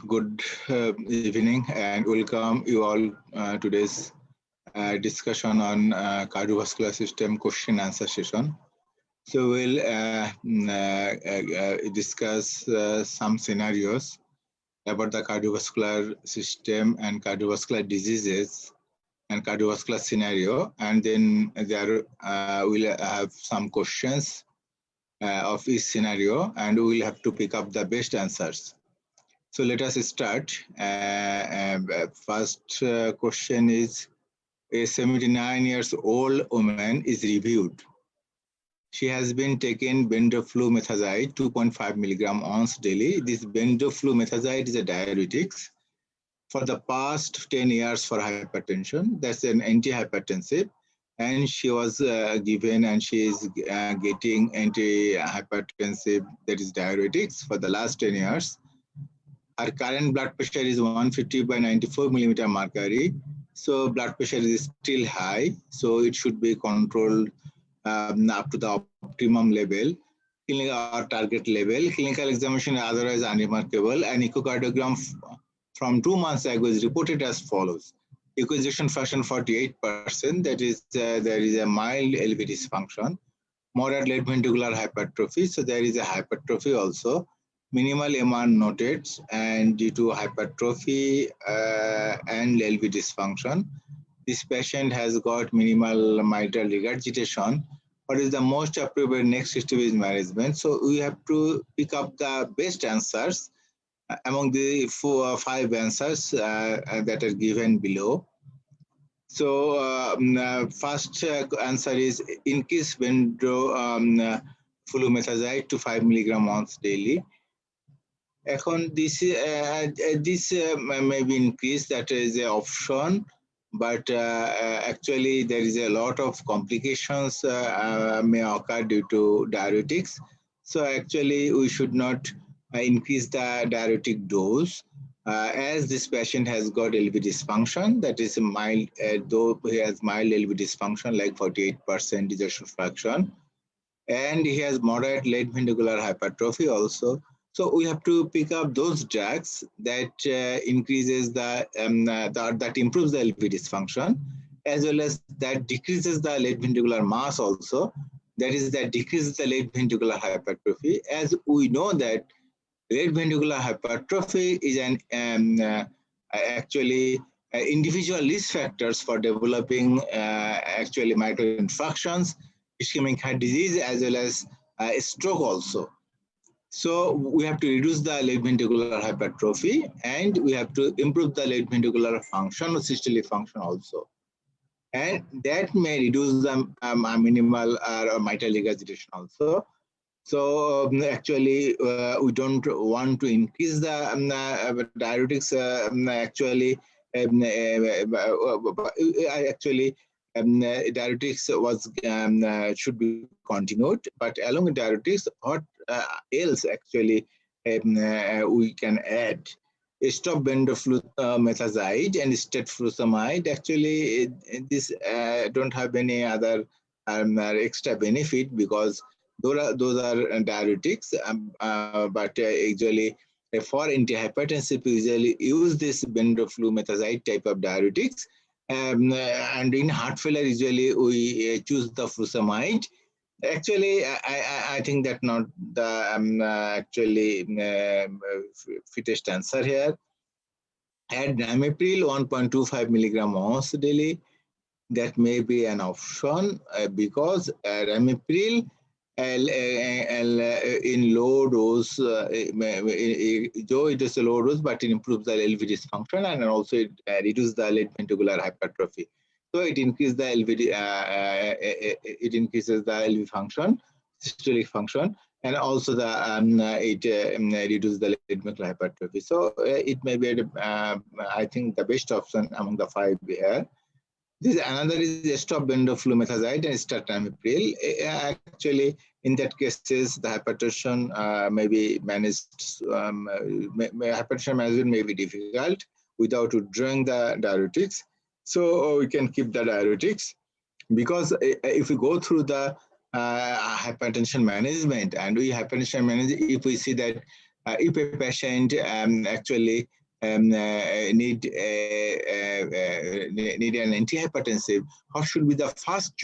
Good evening and welcome you all today's discussion on cardiovascular system question answer session. So we'll discuss some scenarios about the cardiovascular system and cardiovascular diseases and cardiovascular scenario, and then there we'll have some questions of each scenario, and we'll have to pick up the best answers. So let us start. First question is, a 79 years old woman is reviewed. She has been taking bendoflumetazide 2.5 milligram once daily. This bendoflumetazide is a diuretics for the past 10 years for hypertension. That's an antihypertensive. And she was given, and she is getting antihypertensive, that is diuretics, for the last 10 years. Her current blood pressure is 150 by 94 millimeter mercury. So blood pressure is still high. So it should be controlled up to the optimum level, or target level. Clinical examination is otherwise unremarkable. An echocardiogram from 2 months ago is reported as follows. Ejection fraction 48%. That is, there is a mild LV dysfunction. Moderate left ventricular hypertrophy. So there is a hypertrophy also. Minimal MR noted, and due to hypertrophy and LV dysfunction, this patient has got minimal mitral regurgitation. What is the most appropriate next step is management? So we have to pick up the best answers among the 5 answers that are given below. So first answer is increase bendoflumetazide to 5 milligram once daily. This may be increased, that is an option, but actually there is a lot of complications may occur due to diuretics. So actually we should not increase the diuretic dose as this patient has got LV dysfunction, that is mild, though he has mild LV dysfunction like 48% ejection fraction, and he has moderate left ventricular hypertrophy also. So we have to pick up those drugs that increases that improves the LV dysfunction, as well as that decreases the left ventricular mass also. That is, that decreases the left ventricular hypertrophy. As we know that left ventricular hypertrophy is an actually individual risk factors for developing actually mitral infarctions, ischemic heart disease, as well as stroke also. So we have to reduce the left ventricular hypertrophy, and we have to improve the left ventricular function or systolic function also. And that may reduce the minimal mitral regurgitation also. So actually we don't want to increase the diuretics actually. Diuretics was should be continued, but along with diuretics, what else actually we can add? Stop bendoflumetazide and stat actually this don't have any other extra benefit, because those are diuretics, but actually for antihypertensive we usually use this bendoflumetazide type of diuretics, and in heart failure usually we choose the furosemide. Actually, I think that not the actually fittest answer here. Add Ramipril 1.25 milligram once daily. That may be an option because Ramipril in low dose, though it is a low dose, but it improves the LV dysfunction, and also it reduces the left ventricular hypertrophy. So it increases the LV function, systolic function, and also the it reduces the left ventricular hypertrophy. So it may be I think the best option among the 5 here. This another is stop bendoflumetazide and start Ramipril. Actually, in that cases, the hypertension may be managed. Hypertension management may be difficult without withdrawing the diuretics. So we can keep the diuretics, because if we go through the hypertension management, and we hypertension manage, if we see that if a patient actually need an antihypertensive, what should be the first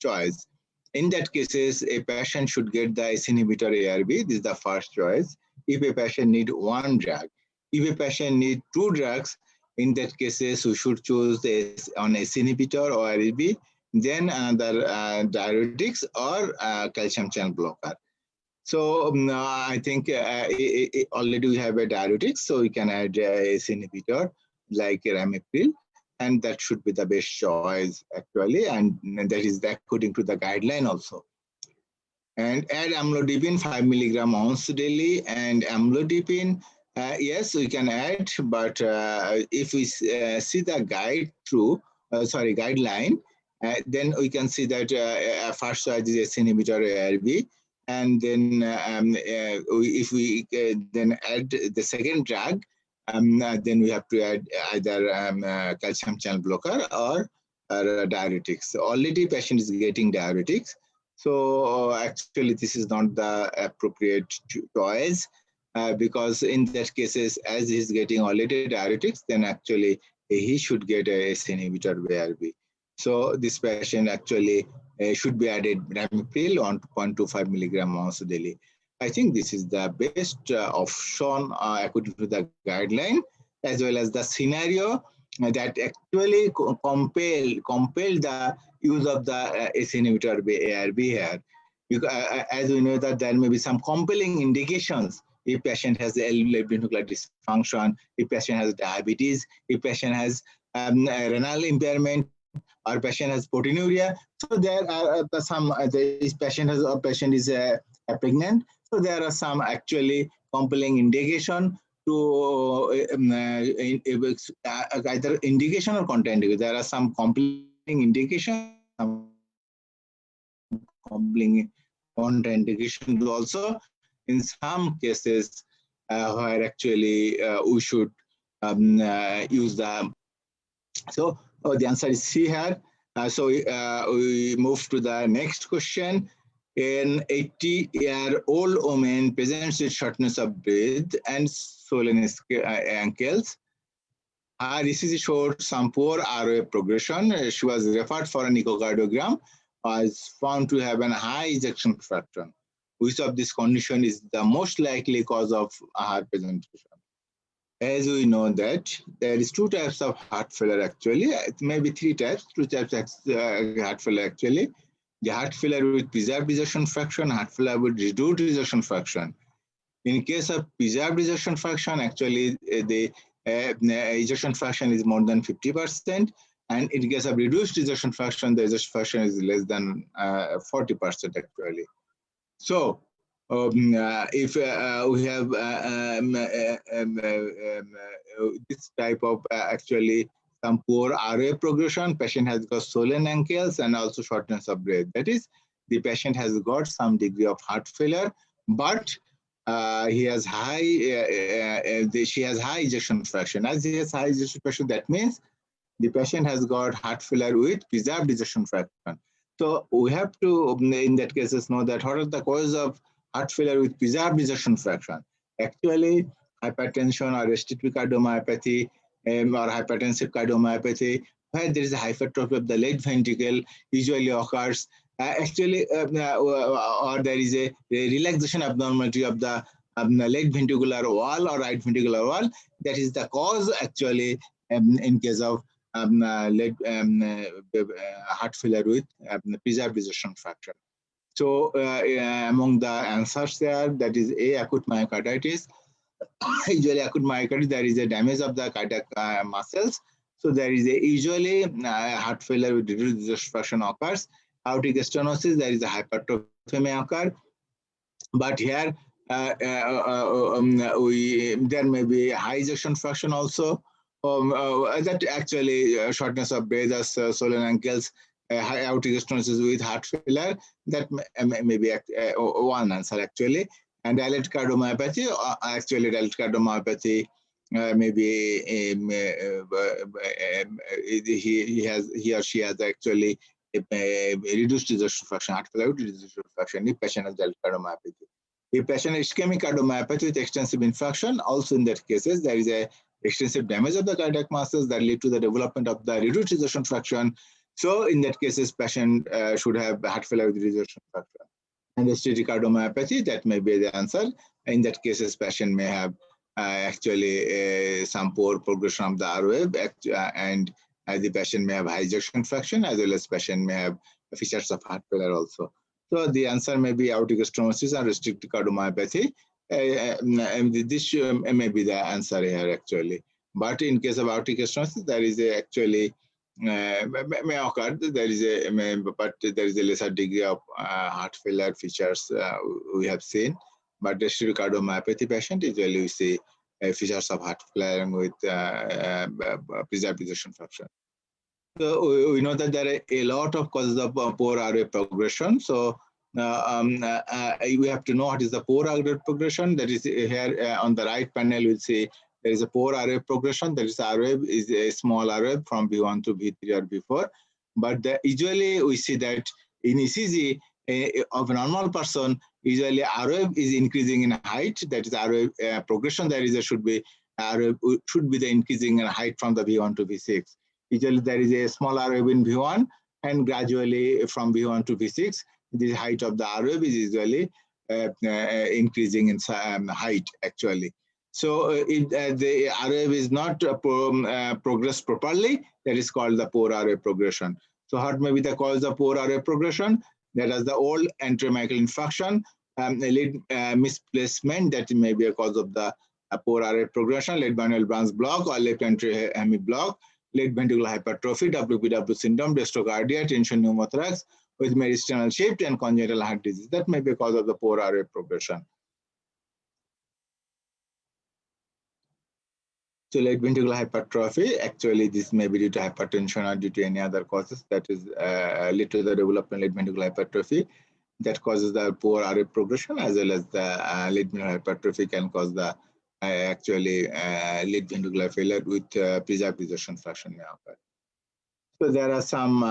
choice? In that cases, a patient should get the ACE inhibitor ARB. This is the first choice. If a patient need one drug, if a patient need two drugs, in that cases we should choose on ACE inhibitor or ARB, then another diuretics or calcium channel blocker. So I think already we have a diuretic, so we can add a ACE inhibitor like ramipril, and that should be the best choice actually, and that is according to the guideline also. And add amlodipine 5 milligram once daily, and amlodipine, yes, we can add, but if we see the guideline, then we can see that first choice is ACE inhibitor ARB. And then if we then add the second drug, then we have to add either calcium channel blocker or diuretics. So already patient is getting diuretics. So actually this is not the appropriate choice because in that cases, as he's getting already diuretics, then actually he should get a ACE inhibitor ARB. So this patient actually should be added ramipril on 0.25 milligram once daily. I think this is the best option according to the guideline, as well as the scenario that actually compel the use of the ACE inhibitor ARB here. Because, as we know that there may be some compelling indications if patient has left ventricular dysfunction, if patient has diabetes, if patient has renal impairment, or patient has proteinuria. So there are some, this patient is pregnant. So there are some actually compelling indication to either indication or contraindication. There are some compelling indication, some compelling contraindications also in some cases where actually we should use the. So the answer is C here. So we move to the next question. An 80-year-old woman presents with shortness of breath and swollen ankles. Her ECG showed some poor ROA progression. She was referred for an echocardiogram, was found to have a high ejection fraction. Which of this condition is the most likely cause of her presentation? As we know that there is two types of heart failure actually, maybe three types, two types of heart failure actually. The heart failure with preserved ejection fraction, heart failure with reduced ejection fraction. In case of preserved ejection fraction, actually the ejection fraction is more than 50%, and in case of reduced ejection fraction, the ejection fraction is less than 40% actually. So if we have this type of actually some poor RA progression, patient has got swollen ankles and also shortness of breath. That is, the patient has got some degree of heart failure, but he has she has high ejection fraction. As he has high ejection fraction, that means the patient has got heart failure with preserved ejection fraction. So we have to, in that cases, know that what is the cause of heart failure with preserved ejection fraction. Actually, hypertension or restrictive cardiomyopathy or hypertensive cardiomyopathy, where there is a hypertrophy of the left ventricle, usually occurs. Or there is a relaxation abnormality of the left ventricular wall or right ventricular wall. That is the cause actually in case of heart failure with preserved ejection fraction. So among the answers there, that is A, acute myocarditis. Usually acute myocarditis, there is a damage of the cardiac muscles. So there is a usually heart failure with reduced ejection fraction occurs. Aortic stenosis, there is a hypertrophy may occur. But here there may be high ejection fraction also. That actually shortness of breath as swollen ankles, high aortic stenosis with heart failure, that may be one answer actually. And dilated cardiomyopathy, actually dilated cardiomyopathy maybe he or she has actually a reduced ejection fraction, heart failure with reduced ejection fraction, if patient has dilated cardiomyopathy. If patient has ischemic cardiomyopathy with extensive infarction, also in that cases there is a extensive damage of the cardiac muscles that lead to the development of the reduced ejection fraction. So in that cases, patient should have heart failure with ejection fraction. And restricted cardiomyopathy, that may be the answer. In that cases, patient may have actually some poor progression of the R wave, and the patient may have high ejection fraction, as well as patient may have features of heart failure also. So the answer may be aortic stenosis and restricted cardiomyopathy. This may be the answer here actually. But in case of aortic stenosis, there is actually may occur. There is but there is a lesser degree of heart failure features we have seen. But restricted cardiomyopathy patient usually we see features of heart failure with preserved ejection fraction. So we know that there are a lot of causes of poor RA progression. So we have to know what is the poor RA progression. That is here on the right panel, we'll see there is a poor RA progression. That is RA is a small RA from V1 to V3 or V4. But usually we see that in ECG of a normal person, usually RA is increasing in height. That is RA progression. There is should be the increasing in height from the V1 to V6. Usually there is a small RA in V1, and gradually from V1 to V6, the height of the RA is usually increasing in height actually. So if the RA is not progressed properly, that is called the poor RA progression. So what may be the cause of poor RA progression? That is the old anteromyocardial infarction, lead misplacement, that may be a cause of the poor RA progression, left bundle branch block or left ventricular hemi block, left ventricular hypertrophy, WPW syndrome, dextrocardia, tension pneumothorax with meridional shift and congenital heart disease. That may be a cause of the poor RA progression. So left ventricular hypertrophy, actually this may be due to hypertension or due to any other causes that is lead to the development of left ventricular hypertrophy that causes the poor RA progression, as well as the left ventricular hypertrophy can cause the actually left ventricular failure with preserved ejection fraction may occur. So there are some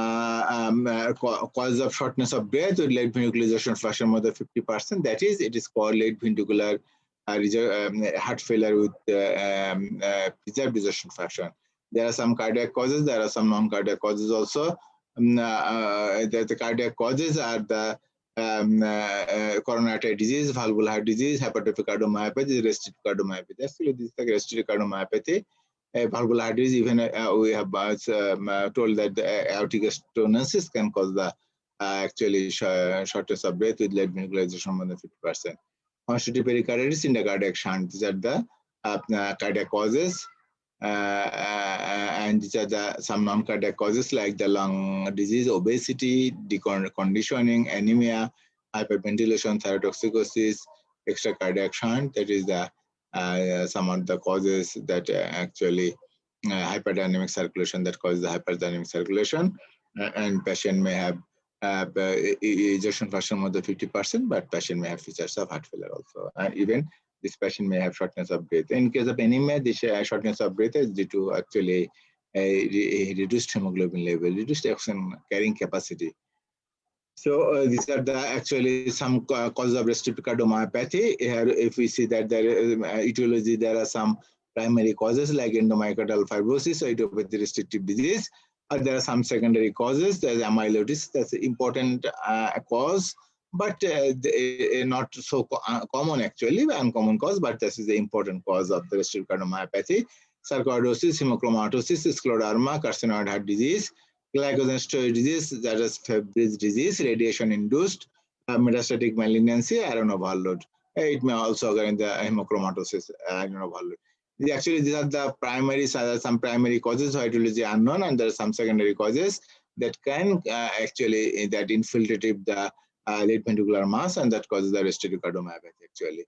causes of shortness of breath with left ventricular ejection fraction more than 50%. That is, it is called left ventricular heart failure with preserved ejection fraction. There are some cardiac causes. There are some non-cardiac causes also. The cardiac causes are the coronary artery disease, valvular heart disease, hypertrophic cardiomyopathy, restricted cardiomyopathy. Actually, this is the restricted cardiomyopathy. Valvular heart disease, even we have told that the aortic stenosis can cause the actually shortness of breath with left ventricular ejection more than 50%. Constitutive pericarditis, endocardiac shunt. These are the cardiac causes, and these are some non-cardiac causes like the lung disease, obesity, deconditioning, anemia, hyperventilation, thyrotoxicosis, extracardiac shunt. That is the some of the causes that actually hyperdynamic circulation that causes the hyperdynamic circulation, and patient may have ejection fraction more than 50%, but patient may have features of heart failure also. And even this patient may have shortness of breath. In case of anemia, this shortness of breath is due to actually a reduced hemoglobin level, reduced oxygen carrying capacity. So these are the actually some causes of restricted cardiomyopathy. Here, if we see that there is etiology, there are some primary causes like endomyocardial fibrosis or idiopathic restrictive disease. There are some secondary causes. There's amyloidosis. That's an important cause, but not so common actually, uncommon cause, but this is the important cause of the restricted cardiomyopathy. Sarcoidosis, hemochromatosis, scleroderma, carcinoid heart disease, glycogen storage disease, that is Fabry's disease, radiation-induced metastatic malignancy, iron overload. It may also occur in the hemochromatosis, iron overload. Actually, these are the primary, some primary causes, etiology unknown, and there are some secondary causes that can actually that infiltrate the left ventricular mass, and that causes the restricted cardiomyopathy actually.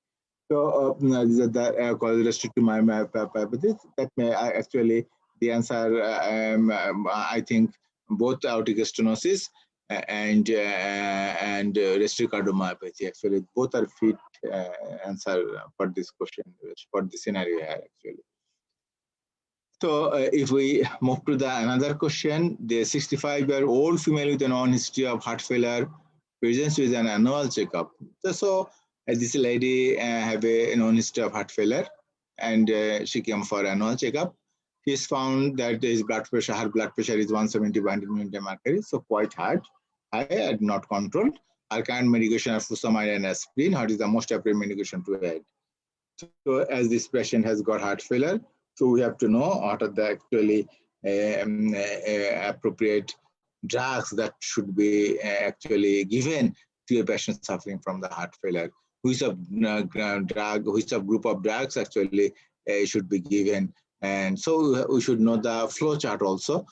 So these are the causes restricted myopathy. That may actually the answer. I think both aortic stenosis and restricted cardiomyopathy. Actually, both are fit answer for this question, for the scenario here actually. So if we move to the another question, the 65-year-old female with a known history of heart failure presents with an annual checkup. So this lady have a known history of heart failure, and she came for annual checkup. She's found that his blood pressure, her blood pressure is 170 by mercury, so quite high and not controlled. Our current medication are furosemide and aspirin. What is the most appropriate medication to add? So as this patient has got heart failure, so we have to know what are the actually appropriate drugs that should be actually given to a patient suffering from the heart failure. Which of which of group of drugs actually should be given, and so we should know the flow chart also.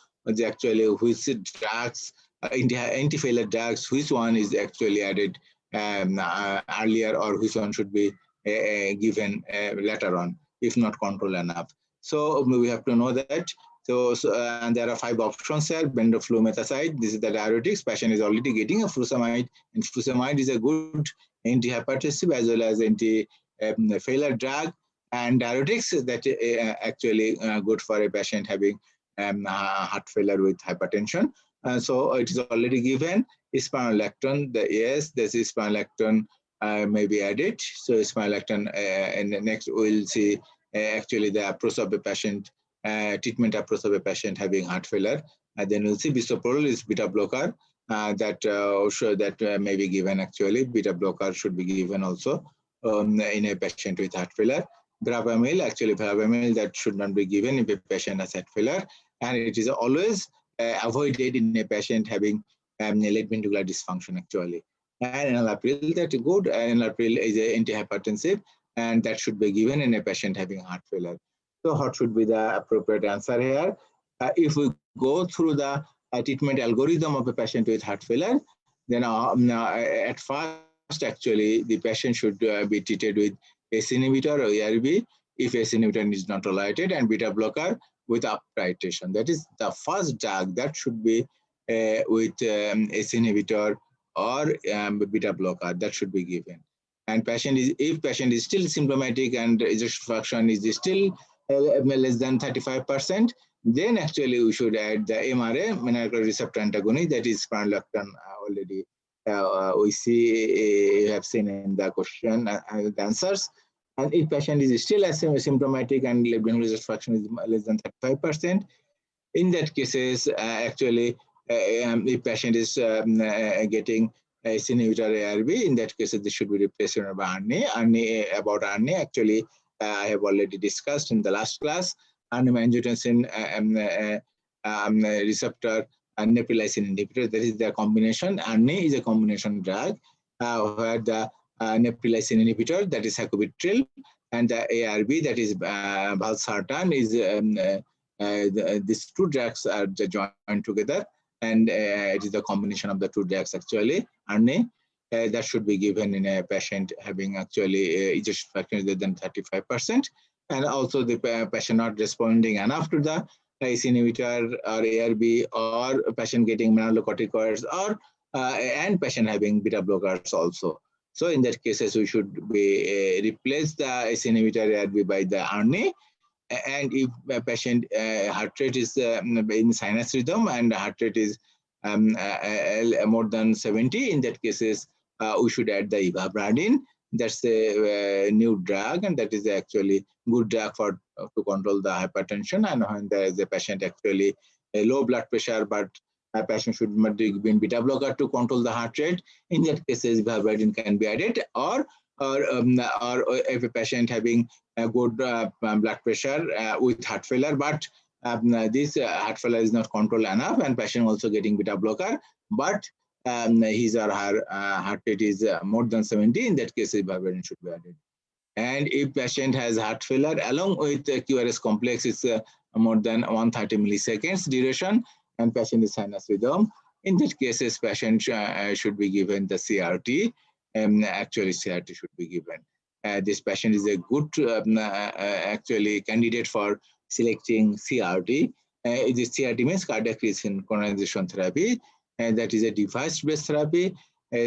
Actually, which drugs, anti-failure drugs, which one is actually added earlier, or which one should be given later on, if not control enough. So we have to know that. So and there are 5 options here. Bendoflumetazide, this is the diuretics. Patient is already getting a furosemide, and furosemide is a good anti-hypertensive as well as anti-failure drug, and diuretics that actually good for a patient having heart failure with hypertension. So it is already given. Spironolactone, yes, this is spironolactone may be added. So spironolactone, and next we'll see actually the approach of a patient, treatment approach of a patient having heart failure. And then we'll see bisoprolol is beta blocker that may be given actually. Beta blocker should be given also in a patient with heart failure. Verapamil, actually verapamil that should not be given if a patient has heart failure, and it is always avoided in a patient having left ventricular dysfunction actually. And enalapril, that is good. Enalapril is an antihypertensive, and that should be given in a patient having heart failure. So what should be the appropriate answer here? If we go through the treatment algorithm of a patient with heart failure, then at first actually the patient should be treated with ACE inhibitor or ARB if ACE inhibitor is not tolerated, and beta blocker with up titration. That is the first drug that should be with ACE inhibitor or beta blocker that should be given. And if patient is still symptomatic and ejection fraction is still less than 35%, then actually we should add the MRA, mineralocorticoid receptor antagonist, that is spironolactone already. We see have seen in the question the answers. And if patient is still asymptomatic and left ventricular fraction is less than 35%, in that cases actually if patient is getting ACE inhibitor ARB, in that case they should be replaced by ARNI. About ARNI, actually I have already discussed in the last class. Angiotensin receptor and neprilysin inhibitor, that is the combination. ARNI is a combination drug where the neprilysin inhibitor, that is sacubitril, and the ARB, that is valsartan, is these two drugs are joined together, and it is the combination of the two drugs actually. ARNI that should be given in a patient having actually ejection fraction less than 35%, and also the patient not responding enough to the ACE inhibitor or ARB, or patient getting mineralocorticoids, or and patient having beta blockers also. So in that cases, we should be replace the ACE inhibitor ARB by the ARNI. And if a patient heart rate is in sinus rhythm and heart rate is more than 70, in that cases we should add the ivabradine. That's a new drug, and that is actually good drug for to control the hypertension. And when there is a patient actually a low blood pressure, but a patient should be given beta blocker to control the heart rate, in that cases ivabradine can be added, or if a patient having a good blood pressure with heart failure, but this heart failure is not controlled enough, and patient also getting beta blocker, but his or her heart rate is more than 70, in that case ivabradine should be added. And if patient has heart failure along with QRS complex, it's more than 130 milliseconds duration, and patient is sinus rhythm, in that cases patient should be given the CRT. Actually CRT should be given. This patient is a good actually candidate for selecting CRT. This CRT means cardiac resynchronization therapy, and that is a device-based therapy.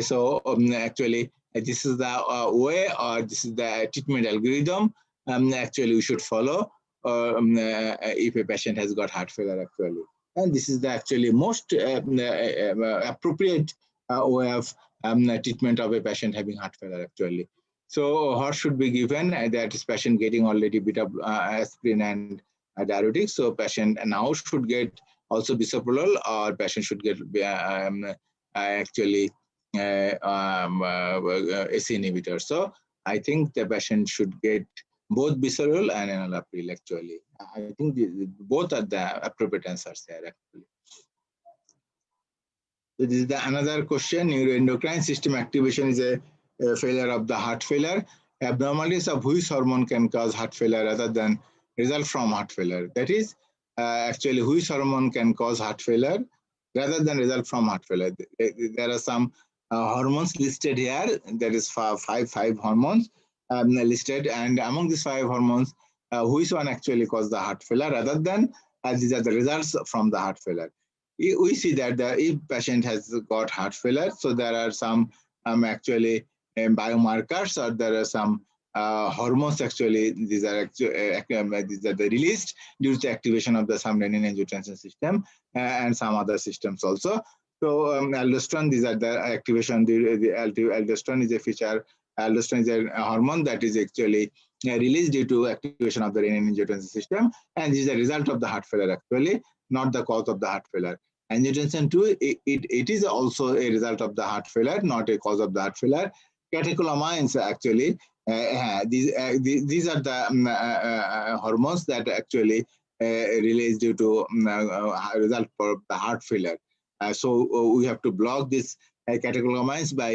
So actually this is the way, or this is the treatment algorithm actually we should follow if a patient has got heart failure actually. And this is the actually most appropriate way of treatment of a patient having heart failure actually. So what should be given? That is patient getting already beta aspirin and diuretics. So patient now should get also bisoprolol, or patient should get actually AC inhibitor. So I think the patient should get both bisoprolol and enalapril actually. I think both are the appropriate answers there actually. So this is another question. Neuroendocrine system activation is a failure of the heart failure. Abnormalities of which hormone can cause heart failure rather than result from heart failure? That is, actually, which hormone can cause heart failure rather than result from heart failure? There are some hormones listed here. There is five hormones listed, and among these five hormones, which one actually cause the heart failure rather than these are the results from the heart failure? We see that if patient has got heart failure, so there are some actually biomarkers, or there are some hormones actually. These are the released due to activation of the some renin-angiotensin system and some other systems also. So aldosterone, these are the activation. The aldosterone is a feature. Aldosterone is a hormone that is actually released due to activation of the renin-angiotensin system, and this is a result of the heart failure actually, not the cause of the heart failure. Angiotensin 2, it is also a result of the heart failure, not a cause of the heart failure. Catecholamines actually, these are the hormones that actually released due to result for the heart failure. So we have to block this catecholamines by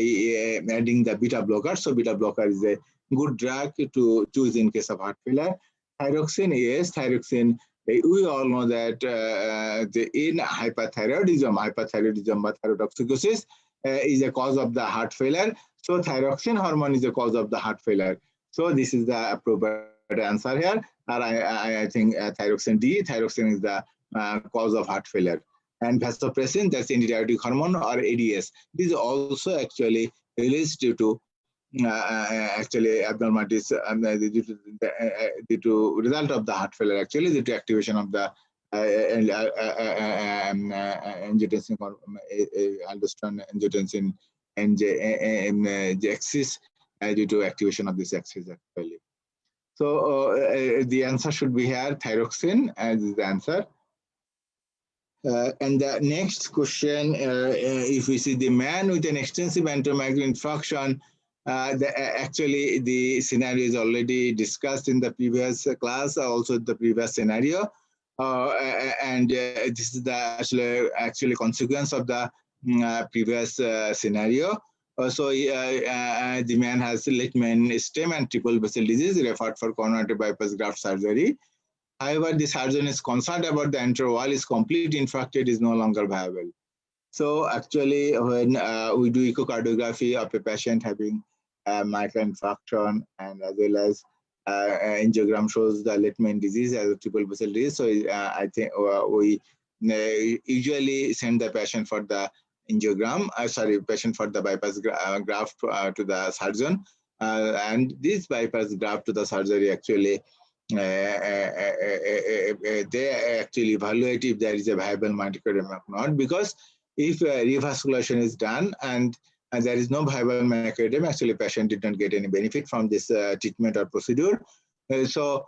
adding the beta blocker. So beta blocker is a good drug to choose in case of heart failure. Thyroxine, yes, thyroxine. We all know that in hyperthyroidism or thyrotoxicosis is a cause of the heart failure. So thyroxine hormone is a cause of the heart failure. So this is the appropriate answer here. And I think thyroxine D, thyroxine is the cause of heart failure. And vasopressin, that's antidiuretic hormone, or ADS. This is also actually released due to actually abnormalities due to result of the heart failure, actually due to activation of the angiotensin, aldosterone, angiotensin, and axis due to activation of this axis actually. So the answer should be here, thyroxine as the answer. And the next question, if we see the man with an extensive enteromacular infarction, actually the scenario is already discussed in the previous class, also the previous scenario, and this is the actually consequence of the previous scenario. So the man has Leishman stem and triple vessel disease, referred for coronary bypass graft surgery. However, the surgeon is concerned about the anterior wall is complete infarcted, is no longer viable. So actually, when we do echocardiography of a patient having mitral infarction, and as well as angiogram shows the Leishman disease as a triple vessel disease, so I think we usually send the patient for the angiogram, patient for the bypass graft to the surgeon, and this bypass graft to the surgery actually they actually evaluate if there is a viable myocardium or not, because if revasculation is done and there is no viable myocardium, actually patient did not get any benefit from this treatment or procedure. So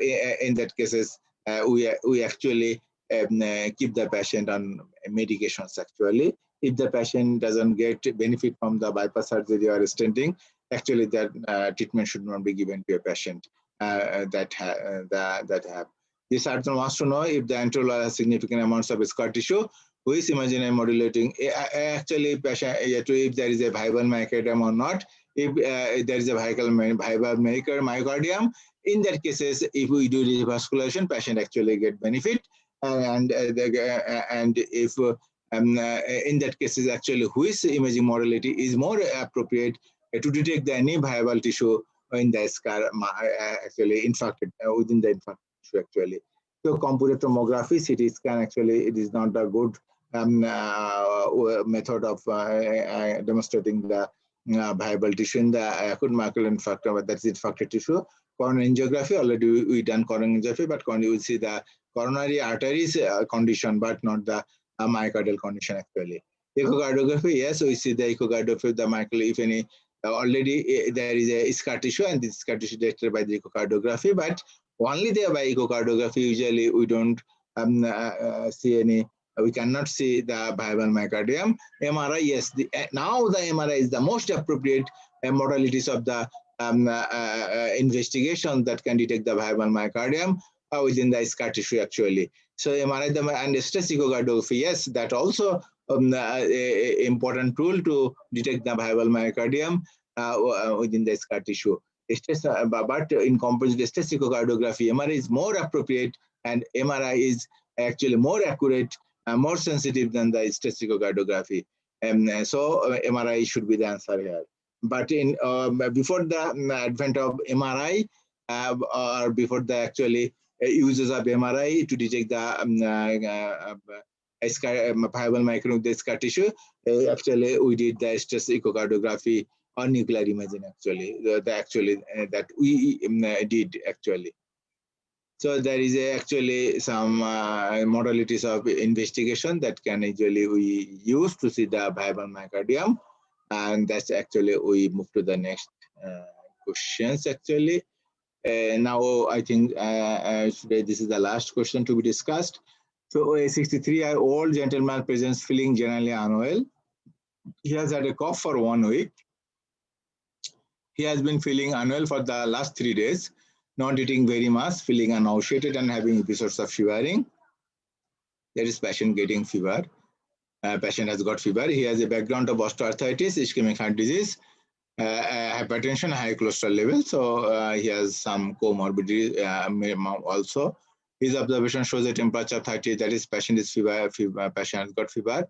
in that cases, we actually keep the patient on medications actually. If the patient doesn't get benefit from the bypass surgery or stenting, actually that treatment should not be given to a patient that have. The surgeon wants to know if the anterior wall has significant amounts of scar tissue, who is imaginary modulating. Actually, patient, if there is a viable myocardium or not, if there is a viable myocardium, in that cases, if we do revasculation, patient actually get benefit, and if in that cases, actually, which imaging modality is more appropriate to detect the any viable tissue in the scar, actually infarcted within the infarct tissue actually. So computed tomography, CT scan, actually it is not a good method of demonstrating the viable tissue in the acute myocardial infarction, but that's infarcted tissue. Coronary angiography, already we done coronary angiography, but you will see the coronary arteries condition, but not the myocardial condition actually. Echocardiography, yes, we see the echocardiography, the myocardial, if any already there is a scar tissue, and this scar tissue detected by the echocardiography, but only there by echocardiography usually we don't see any, we cannot see the viable myocardium. MRI, yes, now the MRI is the most appropriate modalities of the investigation that can detect the viable myocardium within the scar tissue actually. So MRI and stress echocardiography, yes, that also important tool to detect the viable myocardium within the scar tissue. But in comparison to stress echocardiography, MRI is more appropriate, and MRI is actually more accurate, more sensitive than the stress echocardiography. So MRI should be the answer here. But in before the advent of MRI, or before the actually uses of MRI to detect the viable micro the scar tissue, actually we did the stress echocardiography or nuclear imaging actually, that we did actually. So there is actually some modalities of investigation that can actually we use to see the viable myocardium, and that's actually we move to the next questions actually. Now I think today this is the last question to be discussed. So a 63-year-old gentleman presents feeling generally unwell. He has had a cough for 1 week. He has been feeling unwell for the last 3 days, not eating very much, feeling nauseated and having episodes of shivering. There is patient getting fever. Patient has got fever. He has a background of osteoarthritis, ischemic heart disease, hypertension, high cholesterol level. So he has some comorbidity also. His observation shows a temperature of 30, that is patient is fever, patient has got fever.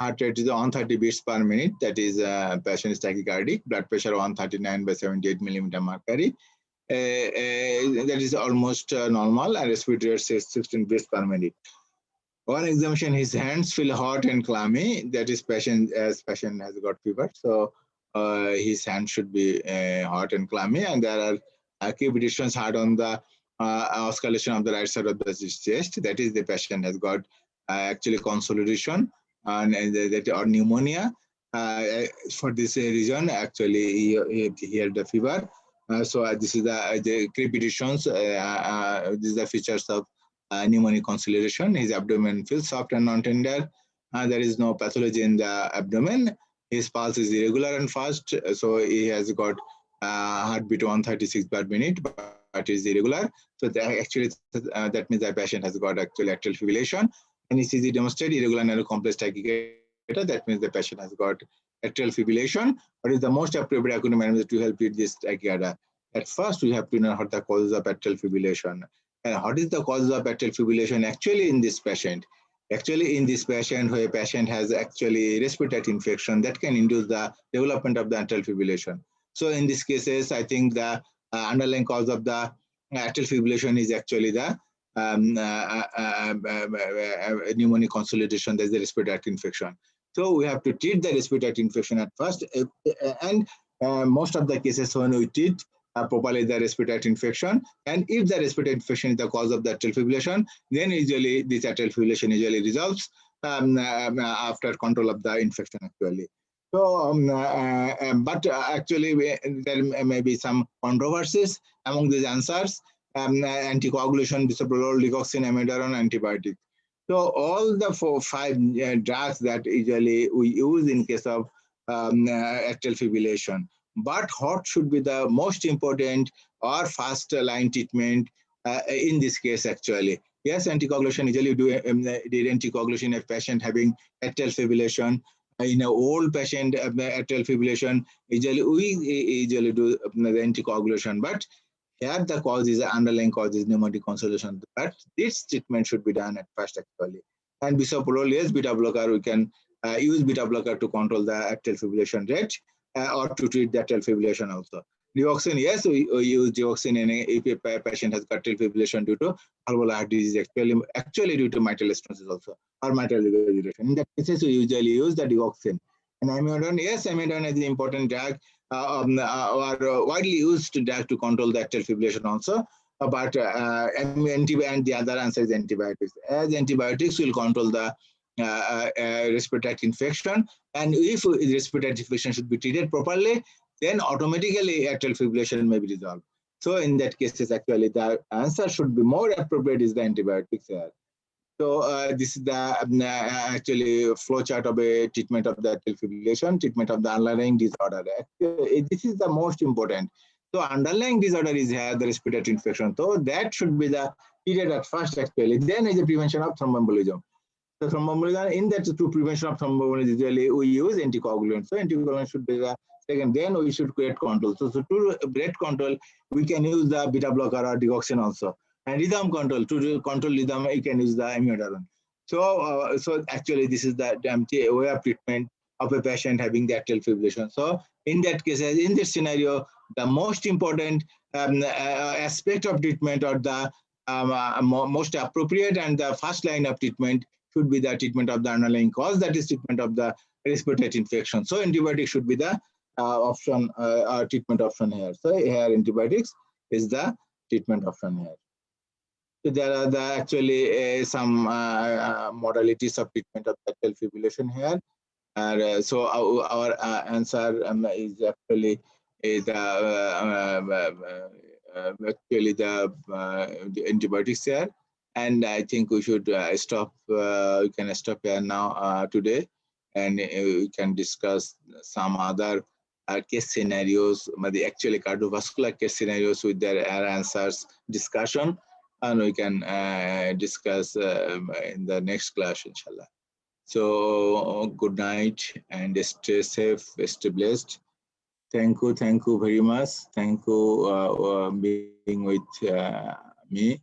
Heart rate is 130 beats per minute, that is patient is tachycardic. Blood pressure 139 by 78 millimeter mercury. That is almost normal, and respiratory rate says 16 beats per minute. On examination, his hands feel hot and clammy. That is patient has got fever. So his hand should be hot and clammy, and there are crepitations hard on the oscillation of the right side of the chest. That is the patient has got actually consolidation and that or pneumonia. For this reason, actually he had the fever. So this is the crepitations. These are the features of pneumonic consolidation. His abdomen feels soft and non-tender. There is no pathology in the abdomen. His pulse is irregular and fast, so he has got heartbeat 136 per minute, but is irregular. So that means the patient has got actually atrial fibrillation. And ECG demonstrates irregular narrow complex tachycardia. That means the patient has got atrial fibrillation. What is the most appropriate acoustic management to help with this tachycardia? At first, we have to know what the causes of atrial fibrillation. And what is the causes of atrial fibrillation actually in this patient? Actually, in this patient, where a patient has actually respiratory infection, that can induce the development of the atrial fibrillation. So in these cases, I think the underlying cause of the atrial fibrillation is actually the pneumonic consolidation. There's the respiratory infection. So we have to treat the respiratory infection at first, and most of the cases when we treat properly the respiratory infection, and if the respiratory infection is the cause of the atrial fibrillation, then usually this atrial fibrillation usually resolves after control of the infection actually. So, but actually there may be some controversies among these answers. Anticoagulation, bisoprolol, digoxin, amiodarone, antibiotic. So all the 5 drugs that usually we use in case of atrial fibrillation. But what should be the most important or fast line treatment in this case actually? Yes, anticoagulation, usually do anticoagulation in a patient having atrial fibrillation. In an old patient atrial fibrillation, we usually do the anticoagulation. But here the cause is underlying cause is pneumonic consolidation. But this treatment should be done at first actually. And bisoprolol, yes, beta blocker, we can use beta blocker to control the atrial fibrillation rate or to treat the atrial fibrillation also. Digoxin, yes, we use digoxin if a patient has atrial fibrillation due to valvular heart disease, actually due to mitral stenosis also, or mitral regurgitation. In that cases, we usually use the digoxin. And amiodarone, yes, amiodarone is an important drug or widely used drug to control the atrial fibrillation also. But and the other answer is antibiotics. As antibiotics will control the respiratory infection, and if respiratory infection should be treated properly, then automatically atrial fibrillation may be resolved. So in that cases, actually the answer should be more appropriate is the antibiotics here. So this is the actually flow chart of a treatment of the atrial fibrillation, treatment of the underlying disorder. Actually, this is the most important. So underlying disorder is here the respiratory infection. So that should be the treated at first actually. Then is the prevention of thromboembolism. So thromboembolism, in that to prevention of thromboembolism, usually we use anticoagulants. So anticoagulant should be the second. Then we should create control. So to create control, we can use the beta blocker or digoxin also. And rhythm control, to control rhythm, you can use the amiodarone. So actually this is the way of treatment of a patient having the atrial fibrillation. So in that case, in this scenario, the most important aspect of treatment or the most appropriate and the first line of treatment should be the treatment of the underlying cause, that is treatment of the respiratory infection. So antibiotic should be the option, treatment option here. So here antibiotics is the treatment option here. So there are the actually some modalities of treatment of atrial fibrillation here. So our answer is actually actually the antibiotics here. And I think we should stop. We can stop here now today, and we can discuss some other case scenarios, the actually cardiovascular case scenarios with their answers discussion, and we can discuss in the next class, inshallah. So good night and stay safe, stay blessed. Thank you very much. Thank you being with me.